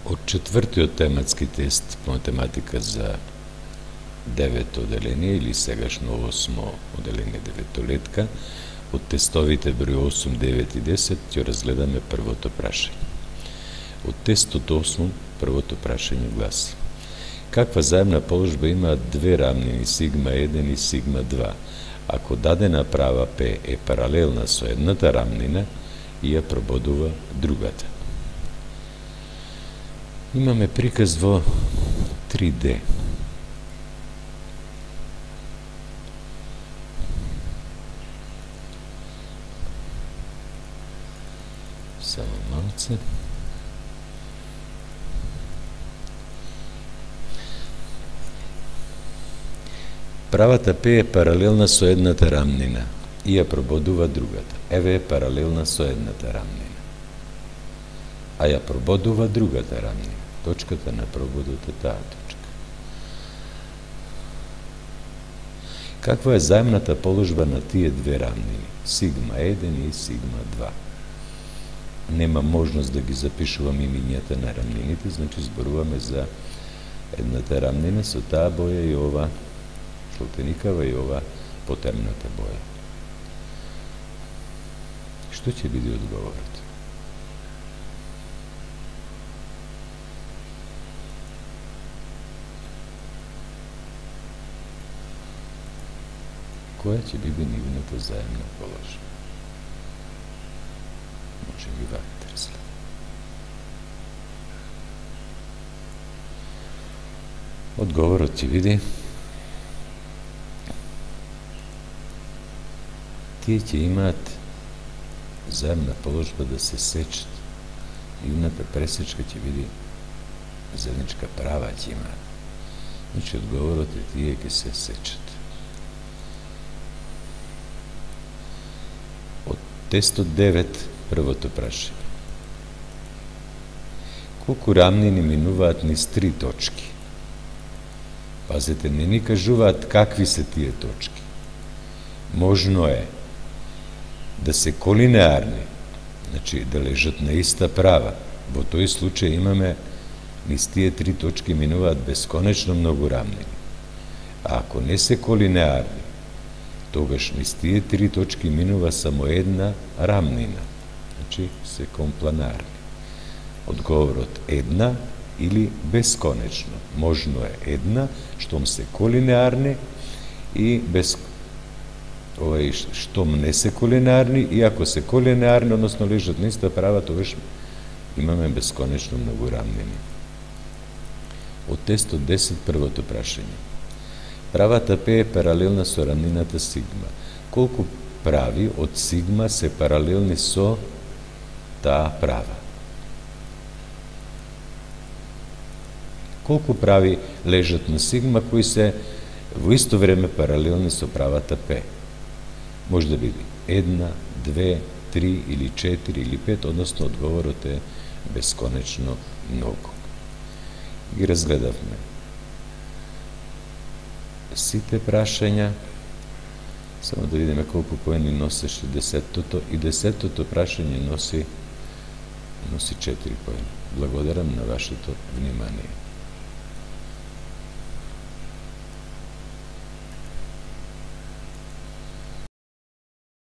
Од четвртиот тематски тест по математика за 9 оделение или сегашно 8 оделение деветолетка, од тестовите број 8, 9 и 10 ќе разгледаме првото прашање. Од тестот 8 првото прашање гласи: каква заемна положба имаат две рамнини сигма 1 и сигма 2, ако дадена права P е паралелна со едната рамнина и ја прободува другата? Имаме приказ во 3D. Само малце. Правата P е паралелна со едната рамнина и ја прободува другата. Еве е паралелна со едната рамнина, а ја прободува другата рамнина. Точката на прободот е таа точка. Каква е заемната положба на тие две рамнини, сигма 1 и сигма 2? Нема можност да ги запишувам имињата на рамнините, значи зборуваме за едната рамнина со таа боја и ова жолтеникава и ова потемната боја. Што ќе биде одговорот? Која ќе биде нивната заемна положба? Може би вака разгледа. Одговорот ќе биде: тие ќе имаат заемна положба да се сечат. Нивната пресечка ќе биде заедничка права ќе имаат. Значи одговорот е тие ќе се сечат. Тестот 9, првото прашање. Колку рамнини минуваат низ 3 точки? Пазете, не ни кажуваат какви се тие точки. Можно е да се колинеарни, значи да лежат на иста права. Во тој случај имаме низ тие 3 точки минуваат бесконечно многу рамнини. А ако не се колинеарни, тогаш низ тие 3 точки минува само една рамнина, значи се компланарни. Одговорот една или бесконечно. Можно е една, штом се колинеарни, и штом не се колинеарни, и ако се колинеарни, односно лежат на иста права, тогаш имаме бесконечно многу рамнини. Од тестот 10, првото прашање. Правата P е паралелна со рамнината сигма. Колку прави од сигма се паралелни со таа права? Колку прави лежат на сигма кои се во исто време паралелни со правата P? Може да биде 1, 2, 3 или 4 или 5, односно одговорот е бесконечно многу. Ги разгледавме сите прашања. Само да видиме колку поени носеше 10-тото, и 10-тото прашање носи 4 поени. Благодарам на вашето внимание.